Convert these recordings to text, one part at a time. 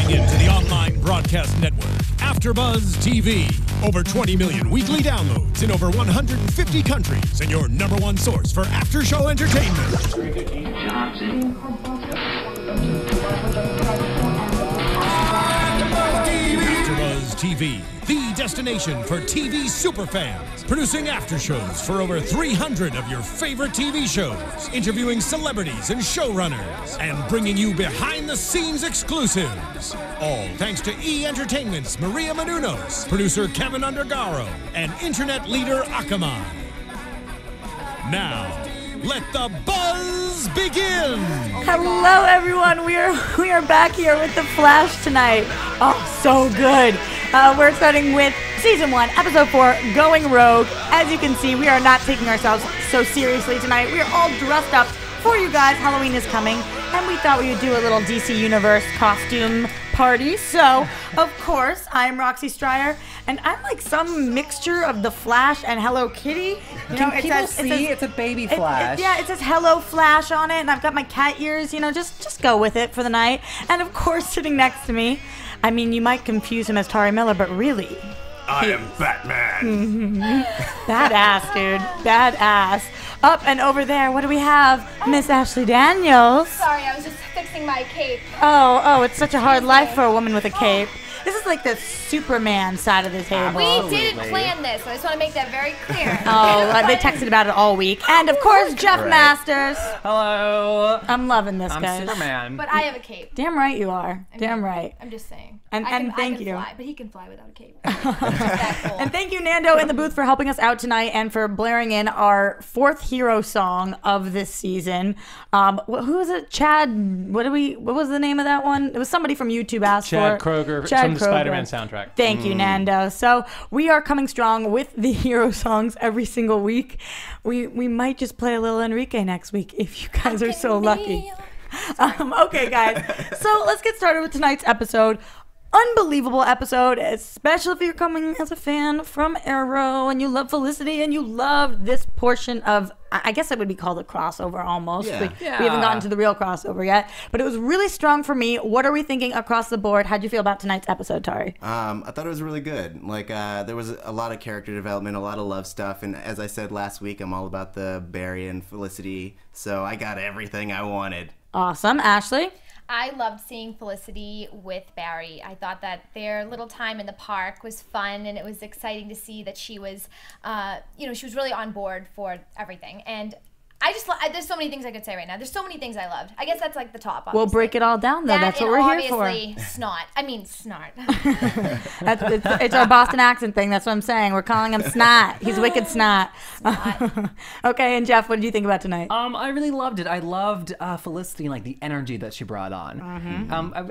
Tuning in to the online broadcast network, AFTERBUZZ TV. Over 20 million weekly downloads in over 150 countries, and your #1 source for after-show entertainment. AFTERBUZZ TV, the destination for TV superfans. Producing aftershows for over 300 of your favorite TV shows. Interviewing celebrities and showrunners. And bringing you behind-the-scenes exclusives. All thanks to E! Entertainment's Maria Menounos, producer Kevin Undergaro, and internet leader Akamai. Now, let the buzz begin! Hello everyone, we are back here with The Flash tonight. Oh, so good. We're starting with Season 1, Episode 4, Going Rogue. As you can see, we are not taking ourselves so seriously tonight. We are all dressed up for you guys. Halloween is coming, and we thought we would do a little DC Universe costume party. So, of course, I'm Roxy Striar, and I'm like some mixture of The Flash and Hello Kitty. Can people see? It's a baby Flash. Yeah, it says Hello Flash on it, and I've got my cat ears. You know, just go with it for the night. And of course, sitting next to me, I mean, you might confuse him as Tauri Miller, but really, I am Batman. Badass, dude. Badass. Up and over there, what do we have? Miss Ashley Daniels. Sorry, I was just fixing my cape. Oh, it's such a hard life for a woman with a cape. This is like the Superman side of the table. We didn't plan this. I just want to make that very clear. Oh, they texted about it all week. And of course, Jeff Masters. Hello. I'm loving this, I'm guys. Superman. But I have a cape. Damn right you are. Damn right. I'm just saying. And thank you. Fly, but he can fly without a cape. That cool. And thank you, Nando, in the booth for helping us out tonight and for blaring in our 4th hero song of this season. Who was it? Chad. What was the name of that one? It was somebody from YouTube asked Chad for. Kroger from the Spider-Man soundtrack. Thank you, Nando. So we are coming strong with the hero songs every single week. We might just play a little Enrique next week if you guys are so lucky. Okay, guys. So let's get started with tonight's episode. Unbelievable episode, especially if you're coming as a fan from Arrow and you love Felicity and you love this portion of, I guess it would be called a crossover almost. Yeah. We haven't gotten to the real crossover yet, but it was really strong for me. What are we thinking across the board? How'd you feel about tonight's episode, Tauri? I thought it was really good. Like, there was a lot of character development, a lot of love stuff, and as I said last week, I'm all about the Barry and Felicity, so I got everything I wanted. Awesome. Ashley? I loved seeing Felicity with Barry. I thought that their little time in the park was fun, and it was exciting to see that she was, she was really on board for everything. And there's so many things I could say right now. There's so many things I loved. I guess that's like the top, obviously. We'll break it all down, though. That's what we're here for. Obviously, snot. It's our Boston accent thing. That's what I'm saying. We're calling him Snot. He's wicked Snot. Okay, and Jeff, what did you think about tonight? I really loved it. I loved Felicity and like the energy that she brought on.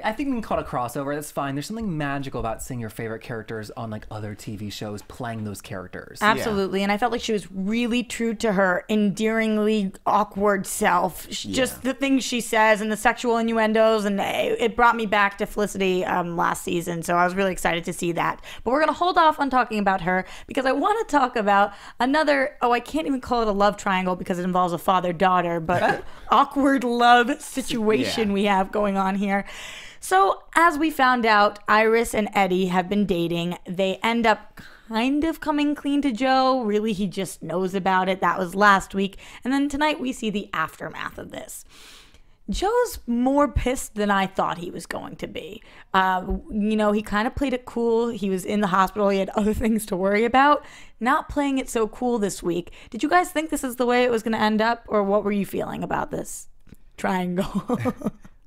I think we can call it a crossover. That's fine. There's something magical about seeing your favorite characters on like other TV shows playing those characters. Absolutely, and I felt like she was really true to her endearingly awkward self. Just the things she says and the sexual innuendos, and it brought me back to Felicity last season, so I was really excited to see that. But we're going to hold off on talking about her because I want to talk about another, I can't even call it a love triangle because it involves a father-daughter, but awkward love situation we have going on here. So as we found out, Iris and Eddie have been dating. They end up kind of coming clean to Joe. Really, he just knows about it. That was last week. And then tonight we see the aftermath of this. Joe's more pissed than I thought he was going to be. He kind of played it cool. He was in the hospital. He had other things to worry about. Not playing it so cool this week. Did you guys think this is the way it was going to end up? Or what were you feeling about this triangle?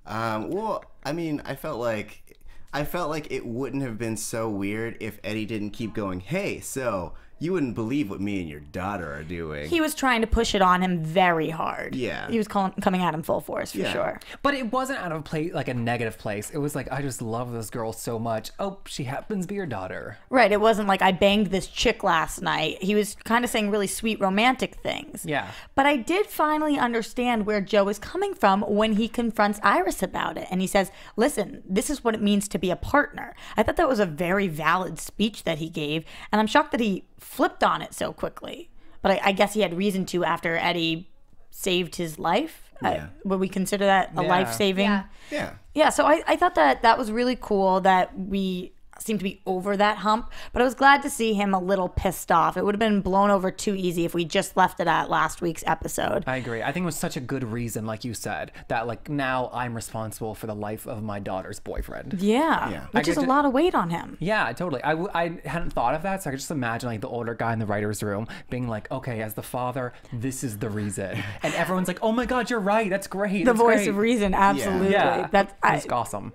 Well, I mean, I felt like it wouldn't have been so weird if Eddie didn't keep going, hey, so you wouldn't believe what me and your daughter are doing. He was trying to push it on him very hard. Yeah. He was coming at him full force, for sure. But it wasn't out of place, like a negative place. It was like, I just love this girl so much. Oh, she happens to be your daughter. Right. It wasn't like I banged this chick last night. He was kind of saying really sweet romantic things. Yeah. But I did finally understand where Joe is coming from when he confronts Iris about it. And he says, listen, this is what it means to be a partner. I thought that was a very valid speech that he gave. And I'm shocked that he flipped on it so quickly, but I guess he had reason to after Eddie saved his life. Would we consider that a life-saving? Yeah. So I thought that was really cool that we seem to be over that hump, but I was glad to see him a little pissed off. It would have been blown over too easy if we just left it at last week's episode. I agree. I think it was such a good reason, like you said, that like now I'm responsible for the life of my daughter's boyfriend. Yeah. Which is a lot of weight on him. Yeah, totally. I hadn't thought of that, so I could just imagine like the older guy in the writer's room being like, okay, as the father, this is the reason. And everyone's like, oh my God, you're right. That's great. The voice of reason, absolutely. Yeah. That's awesome.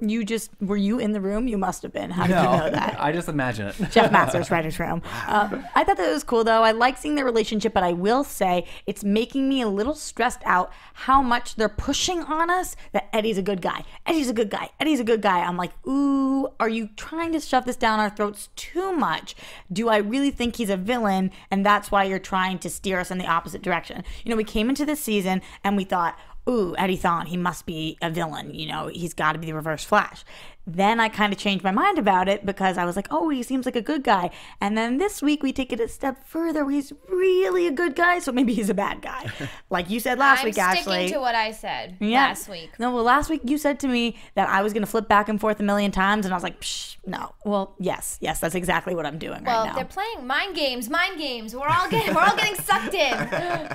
Were you in the room? You must have been. How did you know that? I just imagine it. Jeff Masters, writer's room. I thought that was cool, though. I like seeing their relationship, but I will say it's making me a little stressed out how much they're pushing on us that Eddie's a good guy. Eddie's a good guy. Eddie's a good guy. I'm like, ooh, are you trying to shove this down our throats too much? Do I really think he's a villain, and that's why you're trying to steer us in the opposite direction? You know, we came into this season, and we thought, ooh, Eddie Thawne, he must be a villain. You know, he's got to be the Reverse Flash. Then I kind of changed my mind about it because I was like, oh, he seems like a good guy. And then this week we take it a step further. He's really a good guy, so maybe he's a bad guy. Like you said last week, Ashley. I'm sticking to what I said last week. No, well, last week you said to me that I was going to flip back and forth a million times, and I was like, psh, no. Well, yes, that's exactly what I'm doing right now. Well, they're playing mind games. We're all getting sucked in.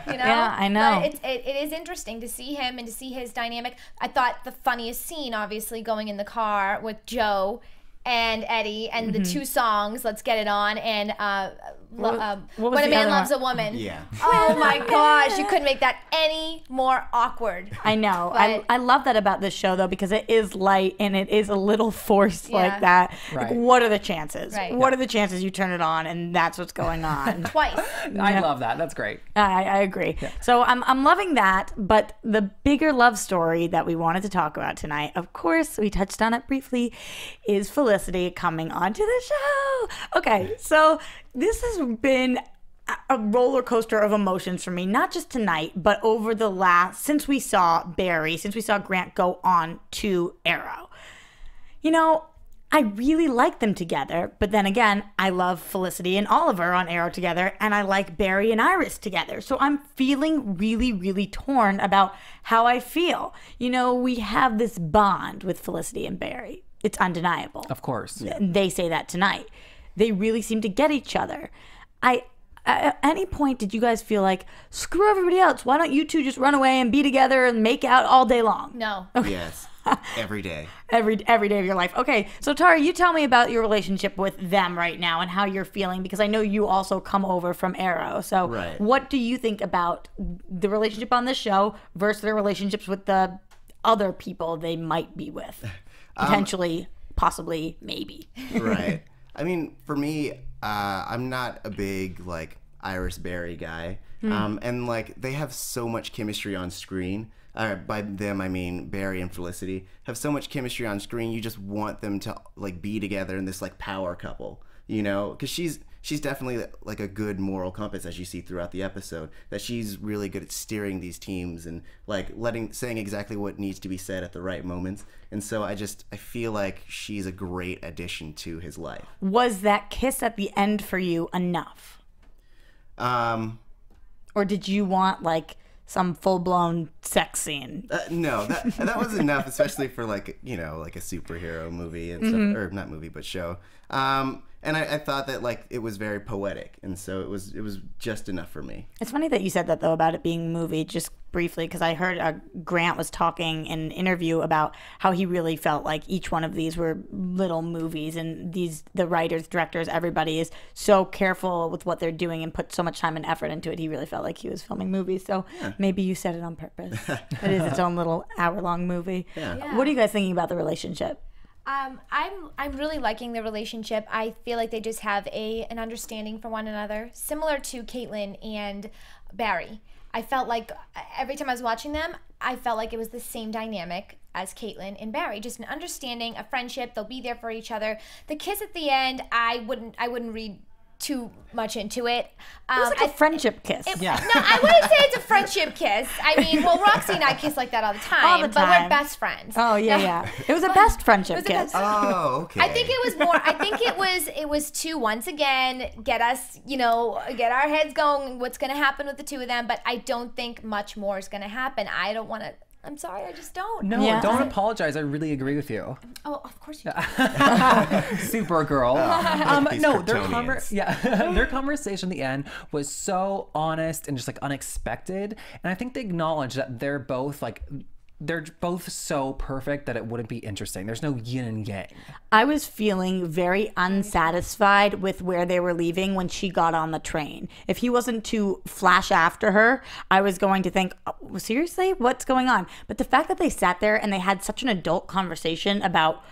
You know? Yeah, I know. But it is interesting to see him and to see his dynamic. I thought the funniest scene, obviously, going in the car with Joe and Eddie and the two songs, Let's Get It On, and When a Man Loves a Woman. Yeah. Oh my gosh, you couldn't make that any more awkward. I know. I love that about this show, though, because it is light and it is a little forced like that. Right. Like, what are the chances? Right. What are the chances you turn it on and that's what's going on? Twice. I love that. That's great. I agree. Yeah. So I'm loving that, but the bigger love story that we wanted to talk about tonight, of course, we touched on it briefly, is Felicity coming onto the show. Okay, so this has been a roller coaster of emotions for me, not just tonight, but over since we saw Grant go on to Arrow. You know, I really like them together, but then again, I love Felicity and Oliver on Arrow together, and I like Barry and Iris together. So I'm feeling really, really torn about how I feel. You know, we have this bond with Felicity and Barry. It's undeniable. Of course. Yeah. They say that tonight. They really seem to get each other. At any point, did you guys feel like, screw everybody else, why don't you two just run away and be together and make out all day long? No. Okay. Yes. Every day. Every day of your life. Okay, so Tauri, you tell me about your relationship with them right now and how you're feeling, because I know you also come over from Arrow. So what do you think about the relationship on this show versus their relationships with the other people they might be with? Potentially, possibly, maybe. Right. I mean, for me, I'm not a big, like, Iris Barry guy. And, like, they have so much chemistry on screen. By them, I mean Barry and Felicity have so much chemistry on screen. You just want them to, like, be together in this, like, power couple, you know? Because she's definitely, like, a good moral compass, as you see throughout the episode, that she's really good at steering these teams and, like, saying exactly what needs to be said at the right moments. And so I feel like she's a great addition to his life. Was that kiss at the end for you enough? Or did you want, like, some full-blown sex scene? No, that was enough, especially for, like, you know, like a superhero movie and stuff, or not movie, but show. And I thought that, like, it was very poetic, and so it was just enough for me. It's funny that you said that, though, about it being a movie, just briefly, because I heard Grant was talking in an interview about how he really felt like each one of these were little movies, and the writers, directors, everybody is so careful with what they're doing and put so much time and effort into it. He really felt like he was filming movies, so maybe you said it on purpose. It is its own little hour-long movie. Yeah. What are you guys thinking about the relationship? I'm really liking the relationship. I feel like they just have an understanding for one another, similar to Caitlin and Barry. I felt like every time I was watching them, I felt like it was the same dynamic as Caitlin and Barry, just an understanding, a friendship. They'll be there for each other. The kiss at the end, I wouldn't read too much into it. It was like a friendship kiss. Yeah. No, I wouldn't say it's a friendship kiss. I mean, well, Roxy and I kiss like that all the time, but we're best friends. Oh yeah. It was a best friendship kiss. Oh, okay. I think it was more. I think it was to once again get us, get our heads going. What's going to happen with the two of them? But I don't think much more is going to happen. I don't want to. I'm sorry, I just don't. No, don't apologize. I really agree with you. Oh, of course you do. Supergirl. No, their conversation at the end was so honest and just like unexpected. And I think they acknowledge that they're both so perfect that it wouldn't be interesting. There's no yin and yang. I was feeling very unsatisfied with where they were leaving when she got on the train. If he wasn't to flash after her, I was going to think, oh, seriously, what's going on? But the fact that they sat there and they had such an adult conversation about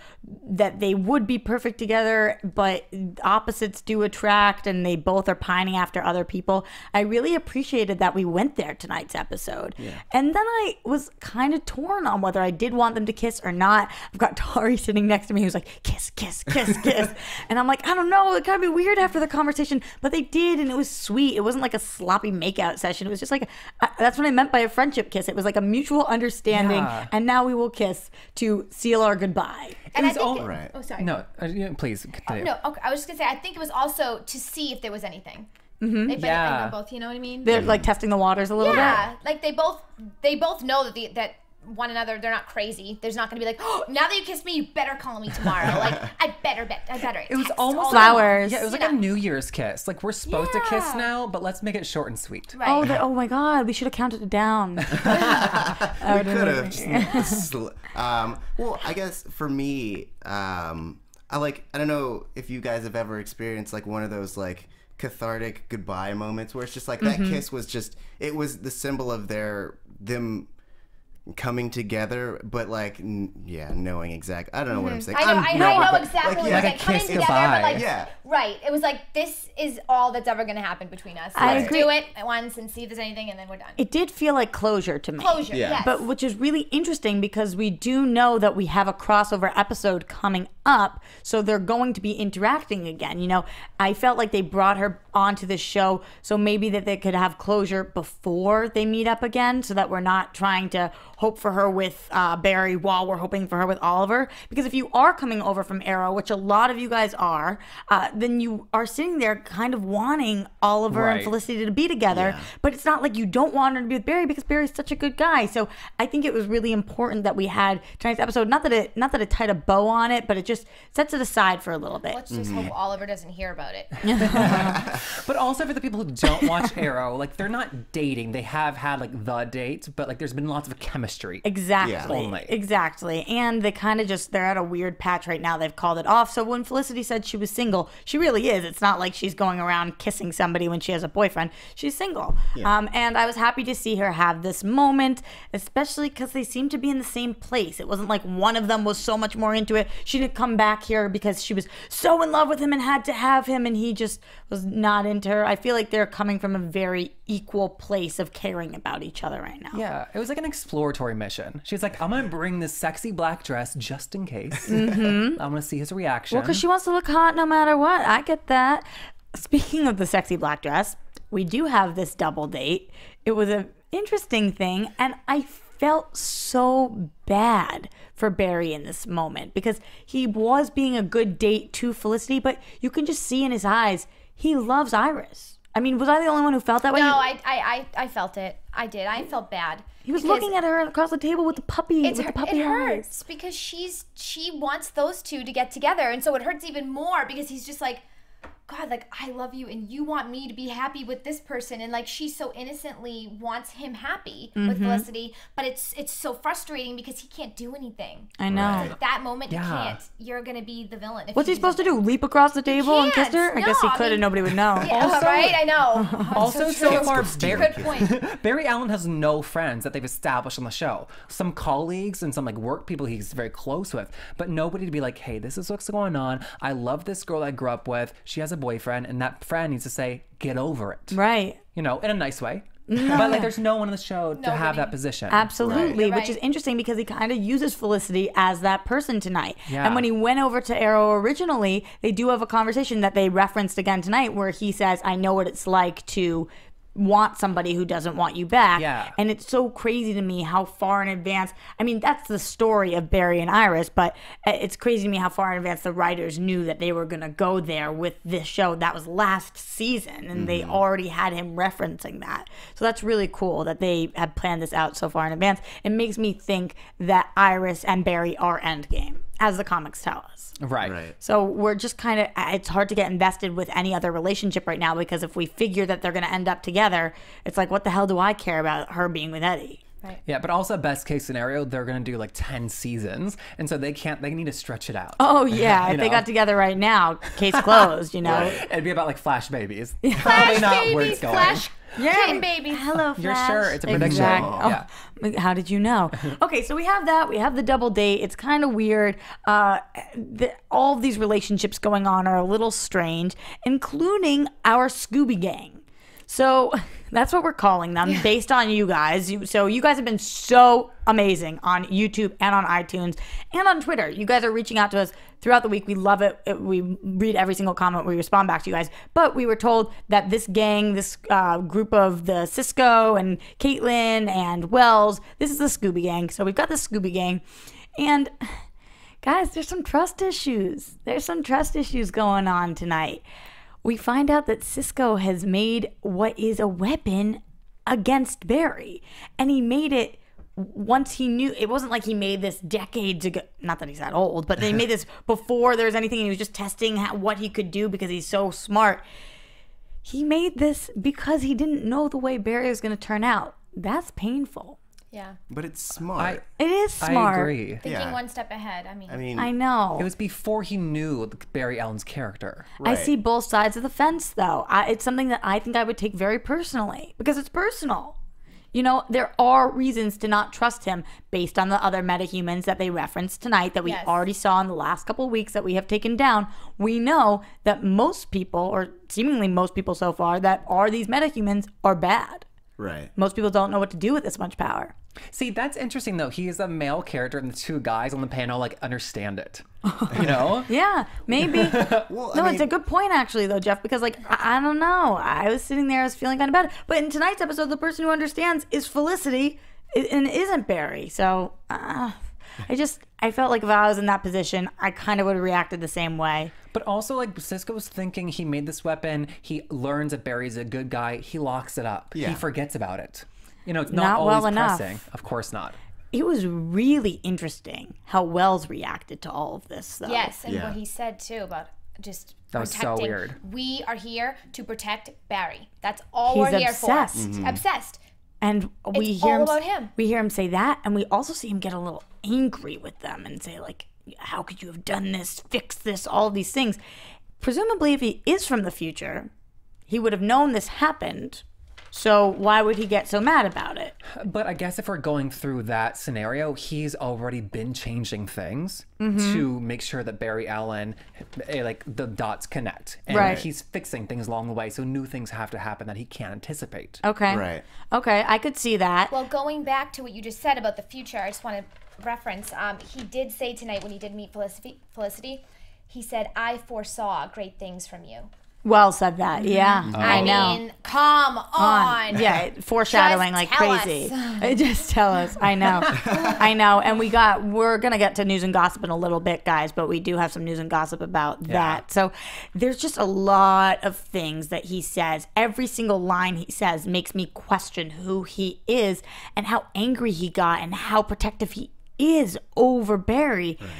that they would be perfect together, but opposites do attract and they both are pining after other people. I really appreciated that we went there tonight's episode. Yeah. And then I was kind of torn on whether I did want them to kiss or not. I've got Tauri sitting next to me who's like, kiss, kiss, kiss, kiss. And I'm like, I don't know, it kind of be weird after the conversation, but they did, and it was sweet. It wasn't like a sloppy makeout session. It was just like, that's what I meant by a friendship kiss. It was like a mutual understanding, and now we will kiss to seal our goodbye. And it was I think oh, sorry. No, please continue. No, okay. I was just gonna say, I think it was also to see if there was anything. They know both. You know what I mean? They're like testing the waters a little bit. Yeah, like they both know that one another. They're not crazy. There's not gonna be like, oh, now that you kissed me, you better call me tomorrow. Like I better. It was almost flowers. Yeah, it was like a New Year's kiss. Like we're supposed to kiss now, but let's make it short and sweet. Right. Oh my God, we should have counted it down. We could have. Well, I guess for me, I don't know if you guys have ever experienced like one of those like cathartic goodbye moments where it's just like that kiss was just, it was the symbol of them coming together, but like knowing exact. I don't know what I'm saying. I know exactly what you're saying. Coming together, goodbye. but like right. It was like, this is all that's ever gonna happen between us. I Let's agree. do it at once and see if there's anything, and then we're done. It did feel like closure to me. Closure, yes. But which is really interesting because we do know that we have a crossover episode coming up, so they're going to be interacting again. I felt like they brought her onto this show so maybe that they could have closure before they meet up again, so that we're not trying to hope for her with Barry while we're hoping for her with Oliver. Because if you are coming over from Arrow, which a lot of you guys are, then you are sitting there kind of wanting Oliver and Felicity to be together. Yeah. But it's not like you don't want her to be with Barry because Barry's such a good guy. So I think it was really important that we had tonight's episode. Not that it tied a bow on it, but it just sets it aside for a little bit. Let's just hope Oliver doesn't hear about it. But also for the people who don't watch Arrow, like they're not dating. They have had like the date, but like there's been lots of chemistry. Exactly. Only. Exactly. And they kind of they're at a weird patch right now. They've called it off. So when Felicity said she was single, she really is. It's not like she's going around kissing somebody when she has a boyfriend. She's single. Yeah. And I was happy to see her have this moment, especially because they seem to be in the same place. It wasn't like one of them was so much more into it. She didn't come back here because she was so in love with him and had to have him, and he just was not into her. I feel like they're coming from a very equal place of caring about each other right now. Yeah, it was like an exploratory mission. She's like, I'm gonna bring this sexy black dress just in case. I'm gonna see his reaction. Well, because she wants to look hot no matter what. I get that. Speaking of the sexy black dress, we do have this double date. It was an interesting thing, and I felt so bad for Barry in this moment because he was being a good date to Felicity, but you can just see in his eyes he loves Iris. I mean, was I the only one who felt that way? No, I felt it. I did. I felt bad. He was looking at her across the table with the puppy. It hurts because she wants those two to get together, and so it hurts even more because he's just like, God, like, I love you and you want me to be happy with this person. And like, she so innocently wants him happy with Felicity, but it's so frustrating because he can't do anything. I know. Right. At that moment, you can't. You're going to be the villain. What's he supposed to do? Leap across the table and kiss her? I guess he could and nobody would know. Yeah, also, right? I know. Also, so far, good point. Barry Allen has no friends that they've established on the show. Some colleagues and some like work people he's very close with, but nobody to be like, hey, this is what's going on. I love this girl I grew up with. She has a boyfriend, and that friend needs to say, get over it. Right. In a nice way. But like, there's no one in the show to have that position. Absolutely, Right. which is interesting because he kind of uses Felicity as that person tonight. Yeah. And when he went over to Arrow originally, they do have a conversation that they referenced again tonight where he says, I know what it's like to want somebody who doesn't want you back. Yeah. And it's so crazy to me how far in advance, I mean, that's the story of Barry and Iris, but it's crazy to me how far in advance the writers knew that they were going to go there with this show. That was last season, and they already had him referencing that. So that's really cool that they had planned this out so far in advance. It makes me think that Iris and Barry are endgame, as the comics tell us. Right. So we're just kind of, it's hard to get invested with any other relationship right now because if we figure that they're going to end up together, it's like, what the hell do I care about her being with Eddie? Right. Yeah, but also best case scenario, they're going to do like 10 seasons. And so they need to stretch it out. Oh, yeah. If they got together right now, case closed, you know? It'd be about like Flash babies. Flash Probably not where babies, it's going. Flash kitten babies. Hello, You're Flash. sure it's a prediction. Exactly. Yeah. Oh, how did you know? Okay, so we have that. We have the double date. It's kind of weird. All of these relationships going on are a little strange, including our Scooby Gang. So that's what we're calling them based on you guys. So you guys have been so amazing on YouTube and on iTunes and on Twitter. You guys are reaching out to us throughout the week. We love it. We read every single comment. We respond back to you guys. But we were told that this gang, this group of the Cisco and Caitlin and Wells, this is the Scooby Gang. So we've got the Scooby Gang. And guys, there's some trust issues. There's some trust issues going on tonight. We find out that Cisco has made what is a weapon against Barry. And he made it once he knew. It wasn't like he made this decades ago. Not that he's that old, but they made this before there was anything. And he was just testing what he could do because he's so smart. He made this because he didn't know the way Barry was going to turn out. That's painful. Yeah. But it's smart. It is smart. I agree. Thinking one step ahead. I mean, I know. It was before he knew Barry Allen's character. I see both sides of the fence, though. It's something that I think I would take very personally because it's personal. You know, there are reasons to not trust him based on the other metahumans that they referenced tonight that we already saw in the last couple of weeks that we have taken down. We know that most people, or seemingly most people so far, that are these metahumans are bad. Right. Most people don't know what to do with this much power. See, that's interesting though. He is a male character, and the two guys on the panel like understand it. You know? Yeah, maybe. Well, No, it's a good point actually, though, Jeff. Because I don't know. I was sitting there, I was feeling kind of bad. But in tonight's episode, the person who understands is Felicity, and isn't Barry. So I felt like if I was in that position, I kind of would have reacted the same way. But also, like, Cisco's thinking he made this weapon. He learns that Barry's a good guy. He locks it up. Yeah. He forgets about it. You know, it's Not not always well enough. pressing. Of course not. It was really interesting how Wells reacted to all of this, though. yes, and what he said too about just That was so protecting. weird. We are here to protect Barry. That's all He's we're here obsessed. for. Obsessed. And we It's hear all him, about him. We hear him say that, and we also see him get a little angry with them and say, like, how could you have done this, fix this, all of these things. Presumably, if he is from the future, he would have known this happened. So why would he get so mad about it? But I guess if we're going through that scenario, he's already been changing things to make sure that Barry Allen, like, the dots connect. And Right. he's fixing things along the way, so new things have to happen that he can't anticipate. Okay. Right. Okay, I could see that. Well, going back to what you just said about the future, I just want to reference. He did say tonight when he did meet Felicity, he said, "I foresaw great things from you." Well said that. Yeah, I know. mean, come on. Yeah, foreshadowing Just like tell crazy. us. Just tell us. I know. I know. And we're going to get to news and gossip in a little bit, guys, but we do have some news and gossip about that. So there's just a lot of things that he says. Every single line he says makes me question who he is and how angry he got and how protective he is over Barry. Right.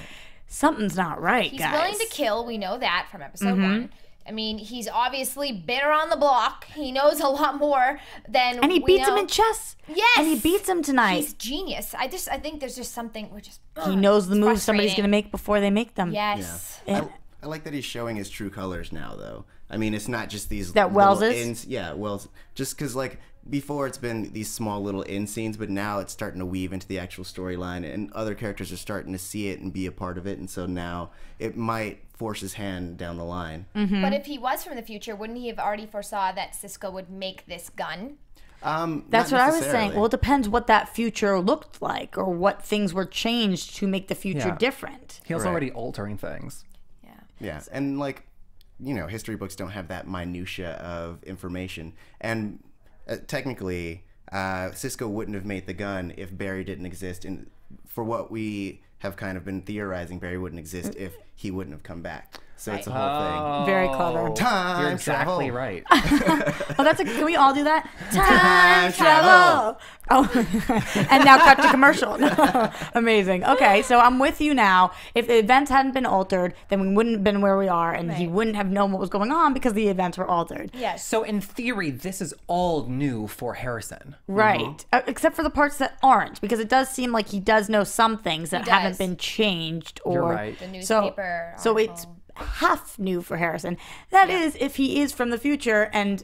Something's not right, He's guys. willing to kill. We know that from episode 1. I mean, he's obviously been around the block. He knows a lot more than And he we beats know. him in chess. Yes. And he beats him tonight. He's genius. I think there's just something we're just He knows the it's moves somebody's frustrating. going to make before they make them. Yes. And- I like that he's showing his true colors now, though. I mean, it's not just these That Wells little is? ins. Yeah, Wells. Just because, like, before it's been these small little in scenes, but now it's starting to weave into the actual storyline, and other characters are starting to see it and be a part of it, and so now it might force his hand down the line. But if he was from the future, wouldn't he have already foresaw that Cisco would make this gun? That's what I was saying. Well, it depends what that future looked like or what things were changed to make the future different. He was already altering things. Yeah, and like, you know, history books don't have that minutia of information. And technically, Cisco wouldn't have made the gun if Barry didn't exist. And for what we have kind of been theorizing, Barry wouldn't exist if he wouldn't have come back. So it's a whole thing. Very clever. Time You're exactly travel. right. Oh, can we all do that? Time travel. Oh, and now cut to commercial. Amazing. Okay, so I'm with you now. If the events hadn't been altered, then we wouldn't have been where we are, and he wouldn't have known what was going on because the events were altered. Yes. So in theory, this is all new for Harrison. Right. Except for the parts that aren't, because it does seem like he does know some things that haven't been changed. Or, You're right. The newspaper So it's half new for Harrison. That is, if he is from the future, and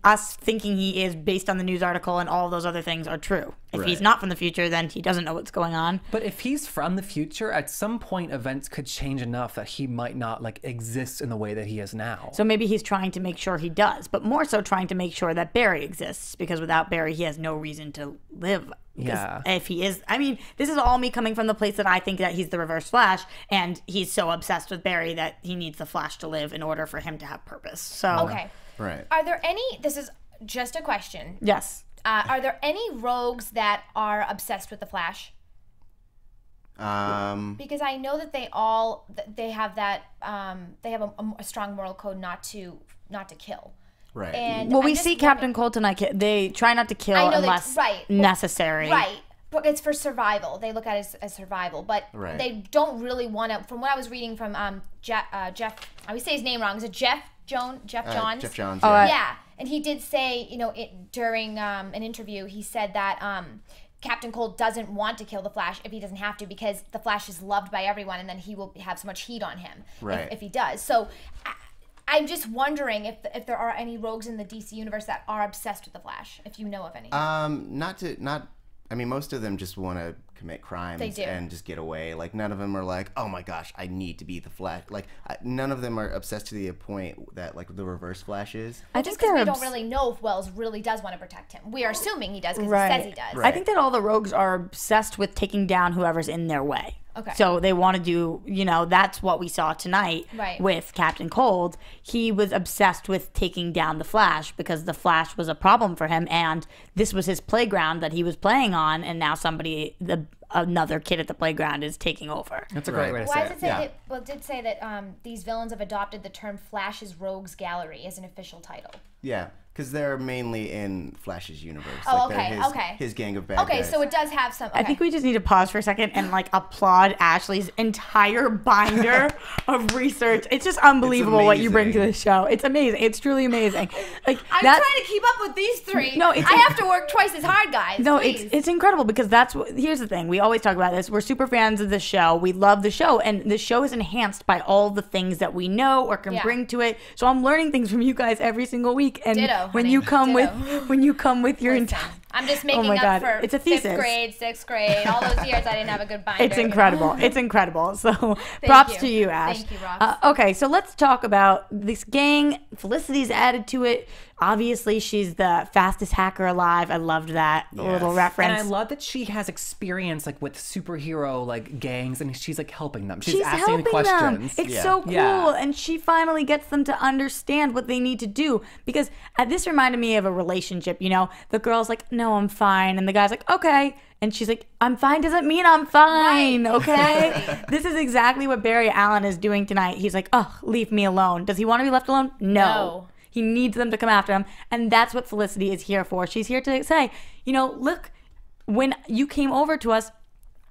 us thinking he is based on the news article and all of those other things are true. If he's not from the future, then he doesn't know what's going on. But if he's from the future, at some point events could change enough that he might not like exist in the way that he is now. So maybe he's trying to make sure he does, but more so trying to make sure that Barry exists, because without Barry, he has no reason to live. Because if he is, I mean, this is all me coming from the place that I think that he's the Reverse Flash, and he's so obsessed with Barry that he needs the Flash to live in order for him to have purpose. So Right. Are there any? This is just a question. Yes. Are there any rogues that are obsessed with the Flash? Because I know that they have that they have a strong moral code not to kill. Right. And Well, we see Captain Cold tonight. They try not to kill unless necessary. Right. But it's for survival. They look at it as survival, but they don't really want to. From what I was reading from Jeff, I always say his name wrong. Is it Jeff Johns? Jeff Johns. Yeah, and he did say, you know, during an interview, he said that Captain Cold doesn't want to kill the Flash if he doesn't have to, because the Flash is loved by everyone, and then he will have so much heat on him if he does. So I'm just wondering if there are any rogues in the DC universe that are obsessed with the Flash, if you know of any. I mean, most of them just want to commit crimes and just get away. Like, none of them are like, oh my gosh, I need to be the Flash. Like, none of them are obsessed to the point that, like, the Reverse Flash is. I just because we don't really know if Wells really does want to protect him. We are assuming he does because he says he does. I think that all the rogues are obsessed with taking down whoever's in their way. Okay. So they want to do, you know, that's what we saw tonight with Captain Cold. He was obsessed with taking down the Flash because the Flash was a problem for him, and this was his playground that he was playing on, and now another kid at the playground is taking over. That's a great way to say it. Well, it did say that these villains have adopted the term Flash's Rogues Gallery as an official title. Yeah. Because they're mainly in Flash's universe. Oh, like his gang of bad guys. Okay, so it does have some. Okay. I think we just need to pause for a second and like applaud Ashley's entire binder of research. It's just unbelievable what you bring to the show. It's amazing. It's truly amazing. Like I'm trying to keep up with these three. No, I have to work twice as hard, guys. No, please. it's incredible because here's the thing. We always talk about this. We're super fans of the show. We love the show, and the show is enhanced by all the things that we know or can bring to it. So I'm learning things from you guys every single week. And when you come with your entire, I'm just making up for it's a thesis. 5th grade, 6th grade, all those years I didn't have a good binder. It's incredible. It's incredible. So props to you, Ash. Thank you, Rox. Okay, so let's talk about this gang. Felicity's added to it. Obviously, she's the fastest hacker alive. I loved that little reference. And I love that she has experience like with superhero like gangs, and she's like helping them. She's asking helping questions. Them. It's so cool, and she finally gets them to understand what they need to do. Because this reminded me of a relationship. You know, the girl's like, "No, I'm fine," and the guy's like, "Okay." And she's like, I'm fine doesn't mean I'm fine, okay? This is exactly what Barry Allen is doing tonight. He's like, oh, leave me alone. Does he want to be left alone? No. He needs them to come after him. And that's what Felicity is here for. She's here to say, you know, look, when you came over to us,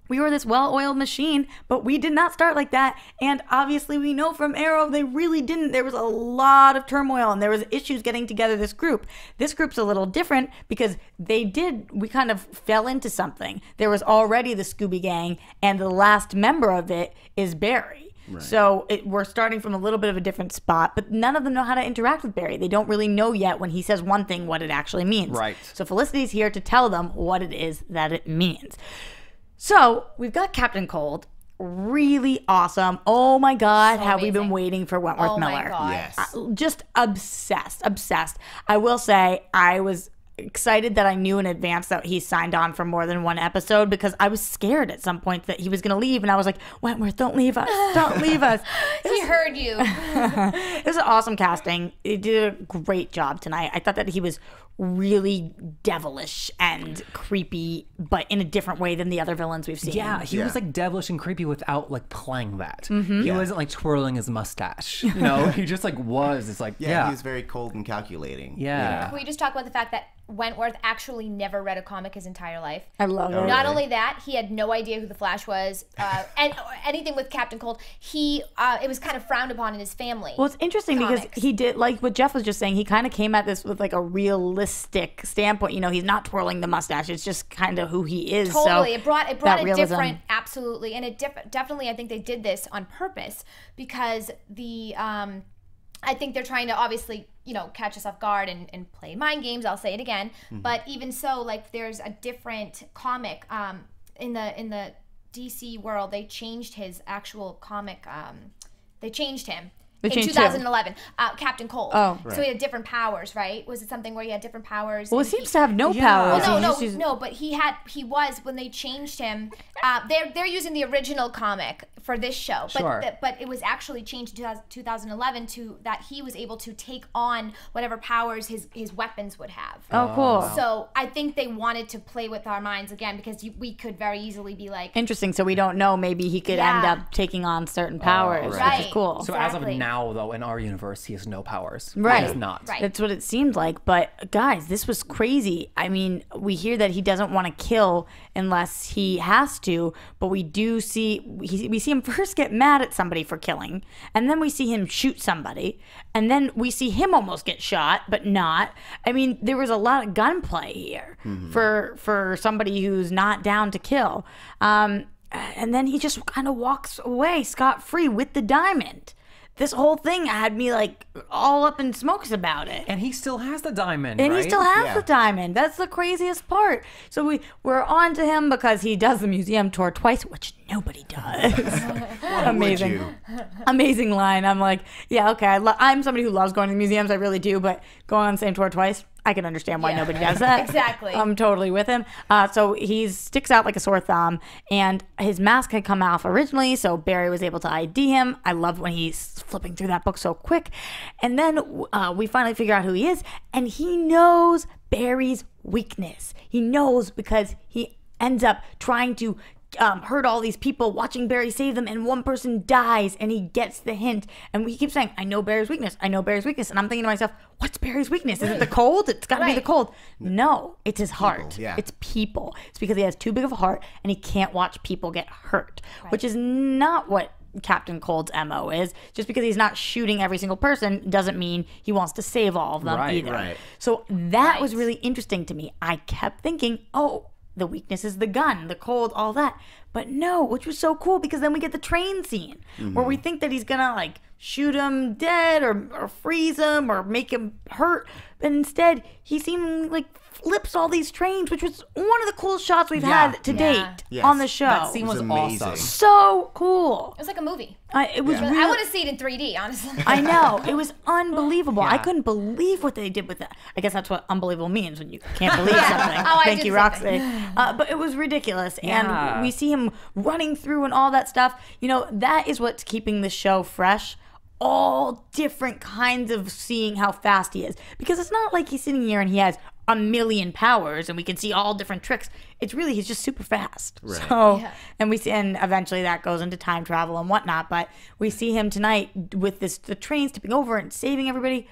we were this well-oiled machine, but we did not start like that. And obviously we know from Arrow, they really didn't. There was a lot of turmoil and there was issues getting together this group. This group's a little different because we kind of fell into something. There was already the Scooby Gang, and the last member of it is Barry. Right. So we're starting from a little bit of a different spot, but none of them know how to interact with Barry. They don't really know yet when he says one thing what it actually means. Right. So Felicity's here to tell them what it is that it means. So we've got Captain Cold. really awesome. Oh my God, So have we been amazing. waiting for Wentworth Miller? Oh my God. Yes. Just obsessed. I will say I was excited that I knew in advance that he signed on for more than one episode, because I was scared at some point that he was going to leave, and I was like, Wentworth, don't leave us. Don't leave us. He heard you. It was an awesome casting. He did a great job tonight. I thought that he was really devilish and creepy, but in a different way than the other villains we've seen. Yeah, he was like devilish and creepy without like playing that. Mm-hmm. He wasn't like twirling his mustache. You know, he just like was. It's like, Yeah, he was very cold and calculating. Yeah. Can we just talk about the fact that Wentworth actually never read a comic his entire life? I love it. Not only that, he had no idea who the Flash was, and anything with Captain Cold. It was kind of frowned upon in his family. Well, it's interesting because he did, like what Jeff was just saying, he kind of came at this with like a realistic standpoint. You know, he's not twirling the mustache. It's just kind of who he is. Totally. So It brought that a realism. different, absolutely. And it definitely, I think they did this on purpose, because I think they're trying to obviously, you know, catch us off guard and play mind games. I'll say it again. But even so, like, there's a different comic in the DC world. They changed his actual comic. They changed him. In changed 2011, Captain Cold. Oh. So he had different powers, right? Was it something where he had different powers? Well, and he seems to have no powers. Well, He just- no, but he was when they changed him. They're using the original comic for this show, but Sure. but it was actually changed in 2011 to that he was able to take on whatever powers his weapons would have. Oh, cool. So I think they wanted to play with our minds again, because we could very easily be like, Interesting. So we don't know. Maybe he could end Yeah. up taking on certain powers, right. which is cool. So as of Exactly. now, though, in our universe, he has no powers. Right. He does not. Right. That's what it seemed like. But guys, this was crazy. I mean, we hear that he doesn't want to kill unless he has to, but we do see we see him first get mad at somebody for killing, and then we see him shoot somebody, and then we see him almost get shot, but not. I mean, there was a lot of gunplay here for somebody who's not down to kill. And then he just kind of walks away scot-free with the diamond. This whole thing had me like all up in smokes about it. And he still has the diamond, And right? he still has Yeah. the diamond. That's the craziest part. So we're on to him because he does the museum tour twice, which nobody does. Amazing. Amazing line. I'm like, yeah, okay. I'm somebody who loves going to museums. I really do. But going on the same tour twice, I can understand why nobody does that. Exactly. I'm totally with him. So he sticks out like a sore thumb, and his mask had come off originally, so Barry was able to ID him. I love when he's flipping through that book so quick. And then we finally figure out who he is, and he knows Barry's weakness. He knows because he ends up trying to hurt all these people, watching Barry save them, and one person dies, and he gets the hint. And we keep saying, I know Barry's weakness. I know Barry's weakness. And I'm thinking to myself, what's Barry's weakness? Is it the cold? It's got to be the cold. No, it's his heart. yeah. It's people. It's because he has too big of a heart, and he can't watch people get hurt, which is not what Captain Cold's MO is. Just because he's not shooting every single person doesn't mean he wants to save all of them either. Right. So that was really interesting to me. I kept thinking, oh, the weakness is the gun, the cold, all that. But no, which was so cool, because then we get the train scene where we think that he's gonna like shoot him dead or freeze him or make him hurt. But instead, he seemed like flips all these trains, which was one of the coolest shots we've had to date Yes. on the show. That scene It was was amazing. awesome. So cool. it was like a movie. It was I really, want to see it in 3D, honestly. I know. It was unbelievable. I Yeah. couldn't believe what they did with that. I guess that's what unbelievable means, when you can't believe something. I Thank did you, the Roxy. same But it was ridiculous. Yeah. And we see him running through and all that stuff. You know, that is what's keeping the show fresh. All different kinds of seeing how fast he is. Because it's not like he's sitting here and he has a million powers and we can see all different tricks. It's really, he's just super fast. Right. So, and eventually that goes into time travel and whatnot. But we see him tonight with the trains tipping over and saving everybody.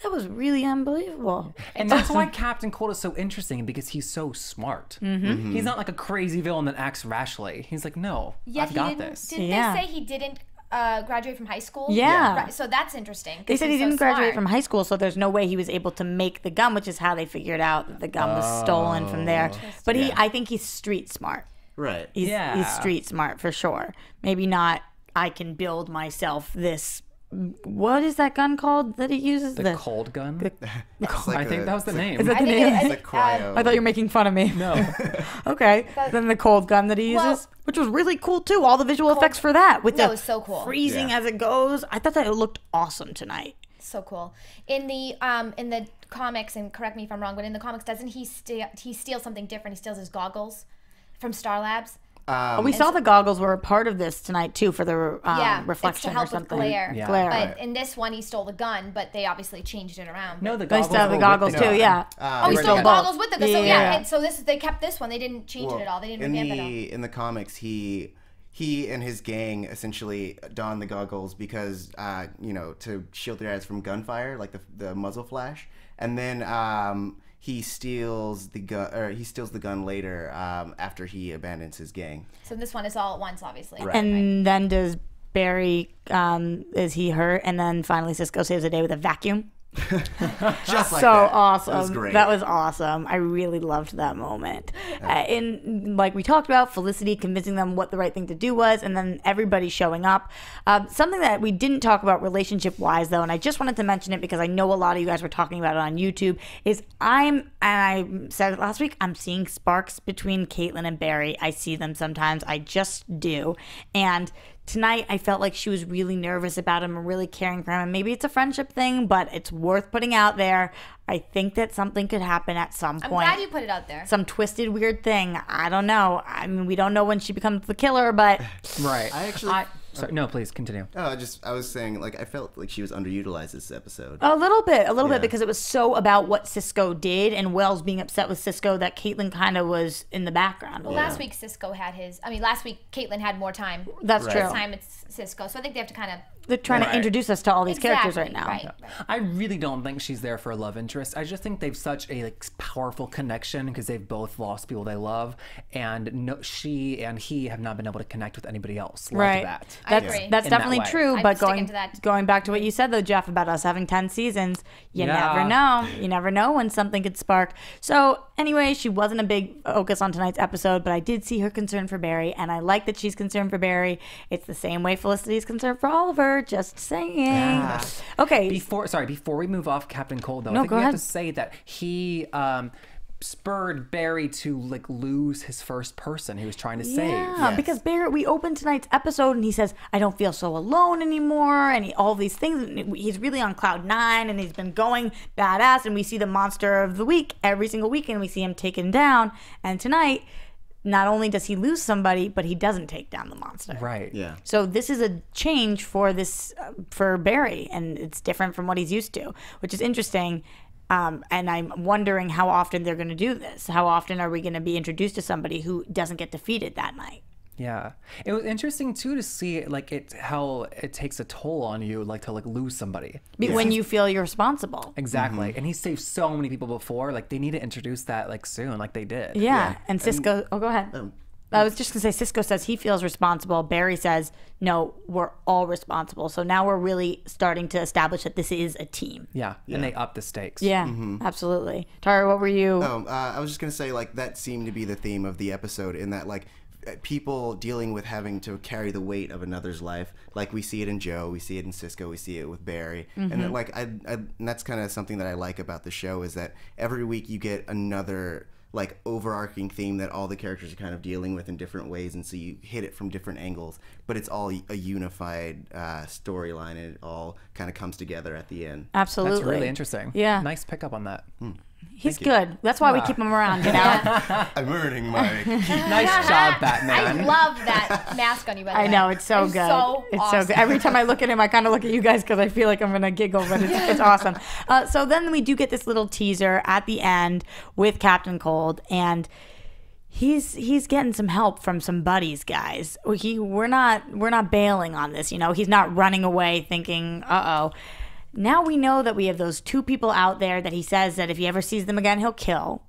That was really unbelievable. And that's why Captain Cold is so interesting, because he's so smart. He's not like a crazy villain that acts rashly. He's like, no, I've got this. Didn't Yeah. they say he didn't graduate from high school? Yeah. Right, so that's interesting. They said he didn't graduate from high school, so there's no way he was able to make the gun, which is how they figured out that the gun was stolen from there. But I think he's street smart. Right. He's street smart for sure. Maybe not, I can build myself this what is that gun called that he uses? The cold gun? I think that was the name. Is that the name? It's the cryo. I thought you were making fun of me. No. Okay. Then the cold gun that he uses, which was really cool too. All the visual effects for that with That was so cool. freezing as it goes. I thought that it looked awesome tonight. So cool. In the comics, and correct me if I'm wrong, but in the comics, doesn't he steals something different? He steals his goggles from Star Labs. We saw the goggles were a part of this tonight too for the reflection it's to help or something. with glare. Yeah. Glare. But in this one, he stole the gun, but they obviously changed it around. No, the They goggles still have the were goggles with the too. gun. Yeah. He stole the both. goggles with the gun. So Yeah. and so they kept this one. They didn't change it at all. They didn't revamp it at all. In the comics, he and his gang essentially don the goggles because to shield their eyes from gunfire, like the muzzle flash, and then he steals the gun later after he abandons his gang. So this one is all at once, obviously. Right. And then does Barry is he hurt? And then finally Cisco saves the day with a vacuum. Just like So that. awesome. That was great. That was awesome. I really loved that moment. And like we talked about, Felicity convincing them what the right thing to do was, and then everybody showing up. Something that we didn't talk about relationship-wise, though, and I just wanted to mention it because I know a lot of you guys were talking about it on YouTube, is and I said it last week, I'm seeing sparks between Caitlyn and Barry. I see them sometimes. I just do. And tonight, I felt like she was really nervous about him and really caring for him. And maybe it's a friendship thing, but it's worth putting out there. I think that something could happen at some point. I'm glad you put it out there. Some twisted, weird thing. I don't know. I mean, we don't know when she becomes the killer, but... Right. Sorry, no, please continue. I was saying, like, I felt like she was underutilized this episode. A little bit, because it was so about what Cisco did and Wells being upset with Cisco that Caitlyn kind of was in the background. Well, last week last week Caitlyn had more time. That's true. This time it's Cisco, so I think they have to kind of... They're trying to introduce us to all these characters right now. Right. I really don't think she's there for a love interest. I just think they've such a powerful connection because they've both lost people they love, and she and he have not been able to connect with anybody else like that. I agree. That's In that definitely way. true. I'm But sticking to that. going back to what you said though, Jeff, about us having 10 seasons, you never know. You never know when something could spark. So anyway, she wasn't a big focus on tonight's episode, but I did see her concern for Barry, and I like that she's concerned for Barry. It's the same way Felicity's concerned for Oliver. Just saying. Yeah. Okay. Before we move off Captain Cold, though, No, I think go we ahead. have to say that he spurred Barry to lose his first person he was trying to save. Yeah, because Barry, we opened tonight's episode and he says, I don't feel so alone anymore, and all these things. And he's really on cloud 9, and he's been going badass, and we see the monster of the week every single weekend. We see him taken down, and tonight, not only does he lose somebody, but he doesn't take down the monster. Right. Yeah. So this is a change for for Barry, and it's different from what he's used to, which is interesting. And I'm wondering how often they're going to do this. How often are we going to be introduced to somebody who doesn't get defeated that night? Yeah, it was interesting too to see how it takes a toll on you to lose somebody When you feel you're responsible. exactly. And he saved so many people before. They need to introduce that soon, like they did. Yeah. And Cisco, go ahead. I was just going to say, Cisco says he feels responsible. Barry says, no, we're all responsible. So now we're really starting to establish that this is a team. Yeah, and they up the stakes. Yeah, absolutely. Tara, what were you? I was just going to say, that seemed to be the theme of the episode, in that, people dealing with having to carry the weight of another's life. We see it in Joe, we see it in Cisco, we see it with Barry. And then, and that's kind of something that I like about the show, is that every week you get another overarching theme that all the characters are kind of dealing with in different ways, and so you hit it from different angles, but it's all a unified storyline, and it all kind of comes together at the end. Absolutely. That's really interesting. Yeah. Nice pickup on that. He's good. That's why we keep him around, you know? I'm earning my Nice job, Batman. I love that mask on you, by the way. I know, it's so good. It's awesome. so good. Every time I look at him, I kind of look at you guys because I feel like I'm going to giggle, but it's awesome. So then we do get this little teaser at the end with Captain Cold, and he's getting some help from some buddies, guys. We're not bailing on this, you know? He's not running away thinking, uh-oh. Now we know that we have those two people out there that he says that if he ever sees them again, he'll kill.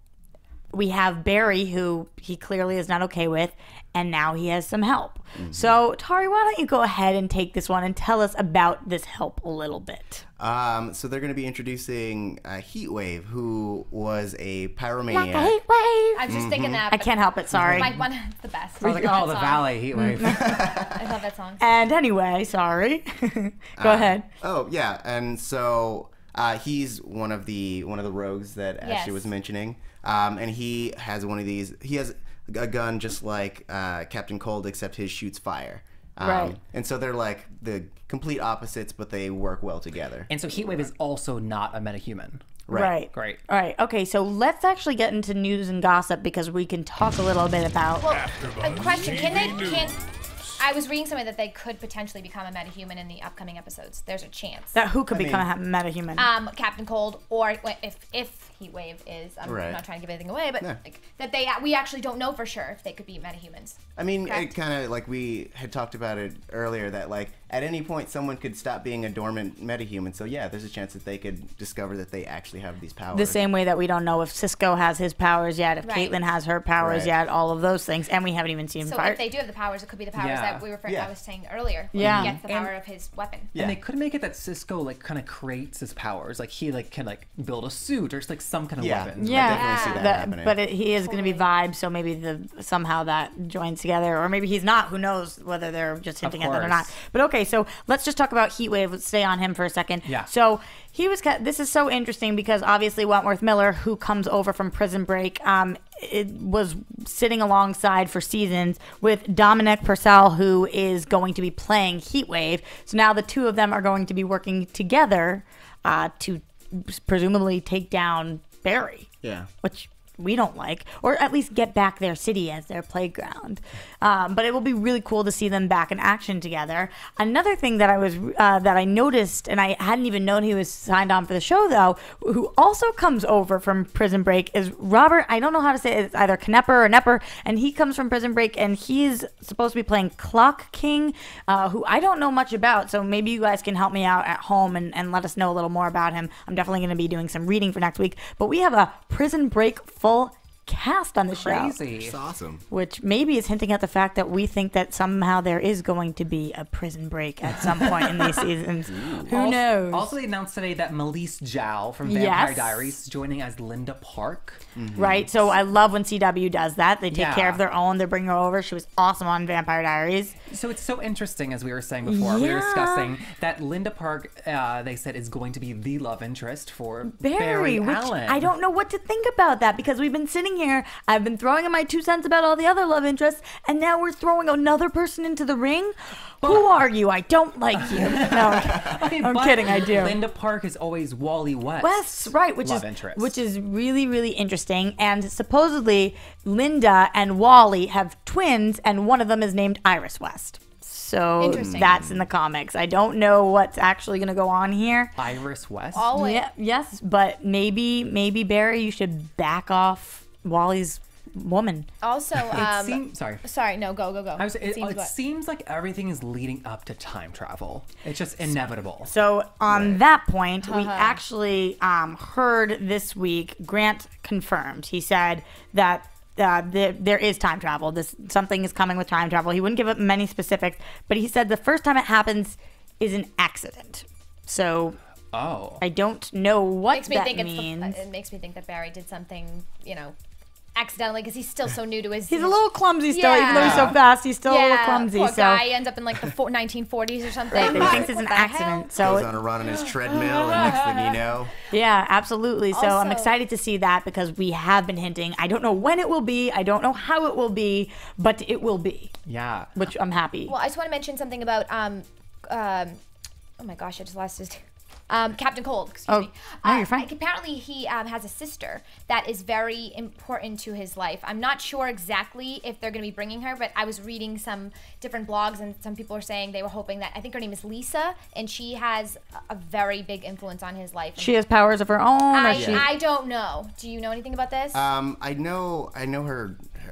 we have Barry, who he clearly is not okay with, and now he has some help. So, Tauri, why don't you go ahead and take this one and tell us about this help a little bit? So they're going to be introducing Heatwave, who was a pyromaniac. Like a heat wave. I was just thinking that. I can't help it, sorry. It's the best. I was like, oh, the Valley Heatwave. I love that song. And anyway, sorry. Go ahead. Oh yeah, and so he's one of the rogues that Ashley was mentioning, and he has one of these. He has a gun just like Captain Cold, except his shoots fire. Right. And so they're like the complete opposites, but they work well together. And so Heatwave is also not a metahuman. Right. Great. All right. Okay, so let's actually get into news and gossip because we can talk a little bit about... Well, a question. I was reading somewhere that they could potentially become a metahuman in the upcoming episodes. There's a chance. That who could become a metahuman? Captain Cold, or if Heatwave is. I'm not trying to give anything away, but like, that we actually don't know for sure if they could be metahumans. I mean, it kind of like we had talked about it earlier that like at any point someone could stop being a dormant metahuman. So yeah, there's a chance that they could discover that they actually have these powers. The same way that we don't know if Cisco has his powers yet, if Caitlin has her powers yet, all of those things, and we haven't even seen. So if they do have the powers, it could be the powers that we were. I was saying earlier. He gets the power of his weapon. And they could make it that Cisco like kind of creates his powers, like he like can like build a suit or just like some kind of weapon. I definitely see that happening. But he is going to be vibes, so maybe somehow that joins together, or maybe he's not. Who knows whether they're just hinting at that or not. But okay, so let's just talk about Heatwave. Let's stay on him for a second. Yeah. So he was. This is so interesting because obviously Wentworth Miller, who comes over from Prison Break, it was sitting alongside for seasons with Dominic Purcell, who is going to be playing Heatwave. So now the two of them are going to be working together to presumably take down Barry. Yeah. Which we don't like, or at least get back their city as their playground. But it will be really cool to see them back in action together. Another thing that I noticed, and I hadn't even known he was signed on for the show though, who also comes over from Prison Break is Robert. I don't know how to say it. It's either Knepper or Nepper, and he comes from Prison Break, and he's supposed to be playing Clock King, who I don't know much about. So maybe you guys can help me out at home and let us know a little more about him. I'm definitely going to be doing some reading for next week. But we have a Prison Break full cast on the show. It's awesome. Which maybe is hinting at the fact that we think that somehow there is going to be a Prison Break at some point in these seasons. Who knows? Also, they announced today that Melise Zhao from Vampire Diaries is joining as Linda Park. Right. So I love when CW does that. They take care of their own. They bring her over. She was awesome on Vampire Diaries. So it's so interesting, as we were saying before. We were discussing that Linda Park, they said, is going to be the love interest for Barry Allen. I don't know what to think about that because we've been sitting here. I've been throwing in my 2 cents about all the other love interests, and now we're throwing another person into the ring. Who are you? I don't like you. No, I'm kidding. I do. Linda Park is always Wally West. West, right? Which is really, really interesting. And supposedly, Linda and Wally have twins, and one of them is named Iris West. So that's in the comics. I don't know what's actually going to go on here. Iris West? Always. Yeah, yes, but maybe Barry, you should back off Wally's woman. Also, sorry, no, go. It seems like everything is leading up to time travel. It's just inevitable. So on that point, we actually heard this week, Grant confirmed. He said that there is time travel. Something is coming with time travel. He wouldn't give up many specifics, but he said the first time it happens is an accident. So I don't know what that means. It makes me think that Barry did something, accidentally, because he's still so new to his... He's a little clumsy still, even though he's so fast. He's still a little clumsy. Poor guy ends up in like the 1940s or something. Right, he thinks it's an accident. So goes on a run on his treadmill, and next thing you know... Yeah, absolutely. So I'm excited to see that because we have been hinting. I don't know when it will be. I don't know how it will be, but it will be. Yeah. Which I'm happy. Well, I just want to mention something about... oh my gosh, I just lost his... Captain Cold, excuse me. No, you're fine. Apparently, he has a sister that is very important to his life. I'm not sure exactly if they're going to be bringing her, but I was reading some different blogs, and some people are saying they were hoping that, I think her name is Lisa, and she has a very big influence on his life. She has powers of her own? I don't know. Do you know anything about this? I know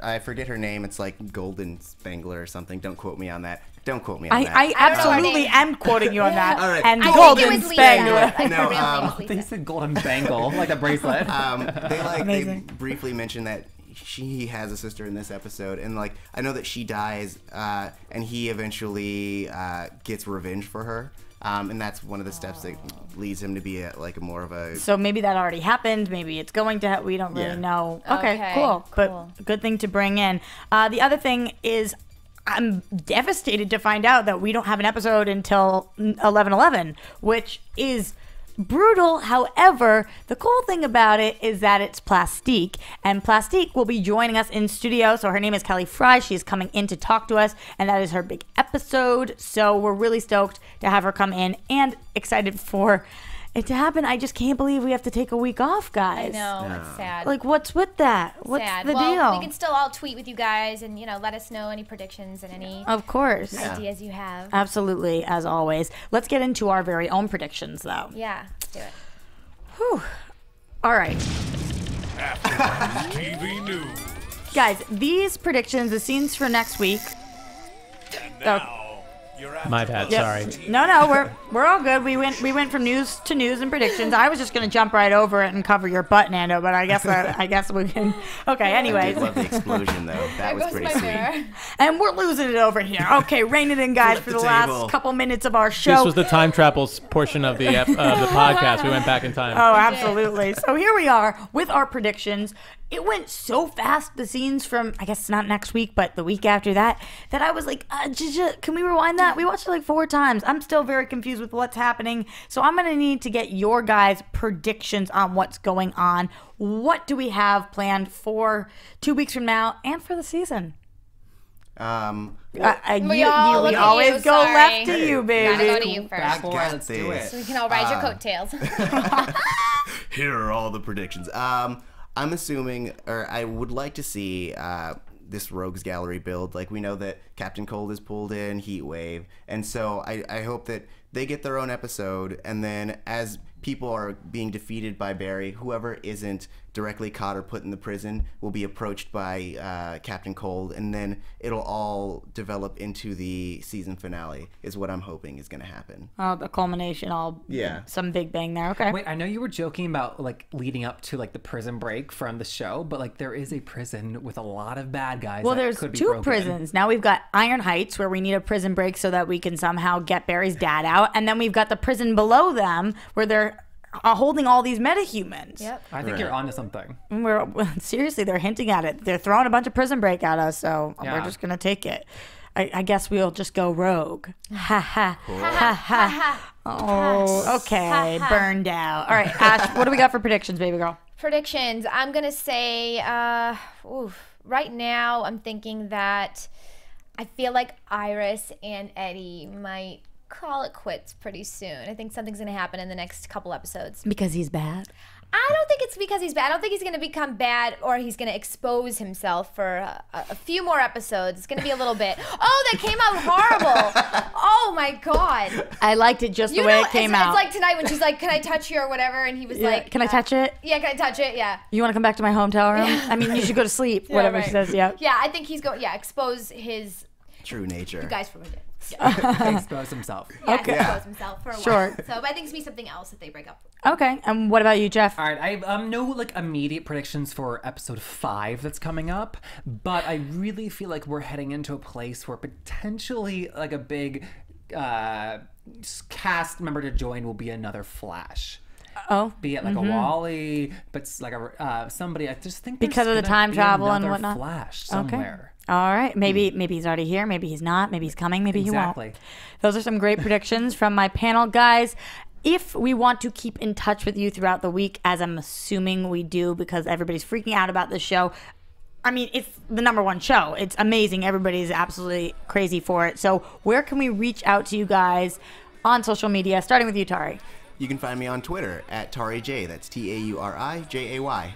I forget her name. It's like Golden Spangler or something. Don't quote me on that. Don't quote me on that. I absolutely am quoting you on that. All right. And I Golden Spangler. No, they said golden bangle, like a bracelet. They briefly mentioned that he has a sister in this episode, and like I know that she dies, and he eventually gets revenge for her. And that's one of the steps that leads him to be like more of a. So maybe that already happened. Maybe it's going to. We don't really know. Okay, cool. But good thing to bring in. The other thing is, I'm devastated to find out that we don't have an episode until 11/11, which is brutal. However, the cool thing about it is that it's Plastique, and Plastique will be joining us in studio. So her name is Kelly Fry. She is coming in to talk to us, and that is her big episode. So we're really stoked to have her come in and excited for it to happen. I just can't believe we have to take a week off, guys. I know, it's sad. Like, what's with that? What's the deal? We can still all tweet with you guys and, let us know any predictions and any ideas you have. Absolutely, as always. Let's get into our very own predictions, though. Yeah, let's do it. Whew. All right. AfterBuzz TV News. Guys, these predictions, the scenes for next week. My bad. Sorry. No, we're all good. We went from news to news and predictions. I was just gonna jump right over it and cover your butt, Nando, but I guess we can. Okay. Anyways. I did love the explosion though. That was pretty sweet. And we're losing it over here. Okay, rein it in, guys, for the last couple minutes of our show. This was the time travel portion of the podcast. We went back in time. Oh, absolutely. So here we are with our predictions. It went so fast, the scenes from, I guess not next week, but the week after that I was like, can we rewind that? We watched it like 4 times. I'm still very confused with what's happening. So I'm going to need to get your guys' predictions on what's going on. What do we have planned for 2 weeks from now and for the season? We always you. go left to you, baby. Gotta go to you first. Let's do it. So we can all ride your coattails. Here are all the predictions. I'm assuming, or I would like to see this Rogues Gallery build. Like, we know that Captain Cold is pulled in, Heat Wave, and so I hope that they get their own episode, and then as people are being defeated by Barry, whoever isn't directly caught or put in the prison will be approached by Captain Cold, and then it'll all develop into the season finale is what I'm hoping is going to happen. Oh, the culmination, some big bang there. Okay. Wait, I know you were joking about like leading up to like the prison break from the show, but like there is a prison with a lot of bad guys. Well, there's 2 prisons. Now we've got Iron Heights, where we need a prison break so that we can somehow get Barry's dad out, and then we've got the prison below them where they're holding all these metahumans. Yep. I think you're onto something. Seriously, they're hinting at it. They're throwing a bunch of prison break at us, so we're just gonna take it. I guess we'll just go rogue. Ha ha. Ha ha. Oh, okay. Burned out. All right, Ash, what do we got for predictions, baby girl? Predictions. I'm gonna say, right now I'm thinking that I feel like Iris and Eddie might call it quits pretty soon. I think something's going to happen in the next couple episodes. Because he's bad? I don't think it's because he's bad. I don't think he's going to become bad or he's going to expose himself for a few more episodes. It's going to be a little bit. Oh, that came out horrible. Oh, my God. I liked it just the way it came out. It's like tonight when she's like, can I touch you or whatever? And he was like, can I touch it? Yeah, can I touch it? Yeah. You want to come back to my hotel room? Yeah. I mean, you should go to sleep. Whatever she says, yeah. Yeah, I think he's going, expose his true nature. You guys ruined it. Expose himself. Expose himself for a while. So, but I think it's be something else if they break up. Okay, and what about you, Jeff? All right, I have no like immediate predictions for episode 5 that's coming up, but I really feel like we're heading into a place where potentially like a big cast member to join will be another Flash. Oh, be it like a Wally, but it's like a somebody. I just think because of the time travel and whatnot. Flash somewhere. Okay. All right, maybe he's already here, maybe he's not, maybe he's coming, maybe he won't. Those are some great predictions from my panel, guys. If we want to keep in touch with you throughout the week, as I'm assuming we do because everybody's freaking out about this show, I mean, it's the #1 show. It's amazing. Everybody's absolutely crazy for it. So where can we reach out to you guys on social media, starting with you, Tauri? You can find me on Twitter at TauriJ. That's Taurijay.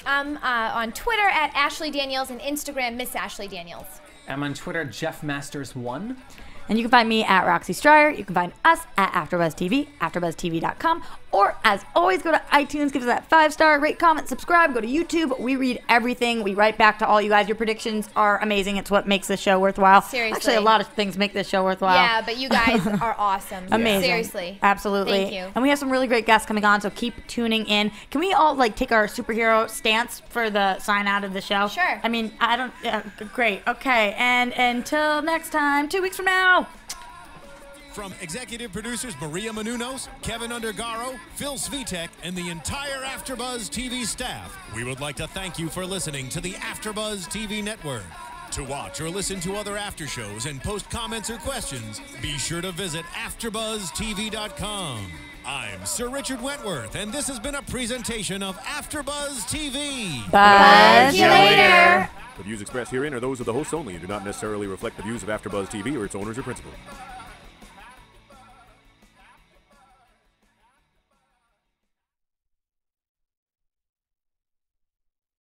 I'm on Twitter at Ashley Daniels and Instagram Miss Ashley Daniels. I'm on Twitter, JeffMasters1. And you can find me at Roxy Striar. You can find us at AfterBuzz TV, AfterBuzzTV.com. Or, as always, go to iTunes, give us that 5-star, rate, comment, subscribe. Go to YouTube. We read everything. We write back to all you guys. Your predictions are amazing. It's what makes this show worthwhile. Seriously. Actually, a lot of things make this show worthwhile. Yeah, but you guys are awesome. Amazing. Seriously. Absolutely. Thank you. And we have some really great guests coming on, so keep tuning in. Can we all, like, take our superhero stance for the sign out of the show? Sure. I mean, I don't... great. Okay. And until next time, 2 weeks from now... From executive producers Maria Menounos, Kevin Undergaro, Phil Svitek, and the entire AfterBuzz TV staff, we would like to thank you for listening to the AfterBuzz TV network. To watch or listen to other after shows and post comments or questions, be sure to visit AfterBuzzTV.com. I'm Sir Richard Wentworth, and this has been a presentation of AfterBuzz TV. Buzz you later. The views expressed herein are those of the hosts only and do not necessarily reflect the views of AfterBuzz TV or its owners or principals.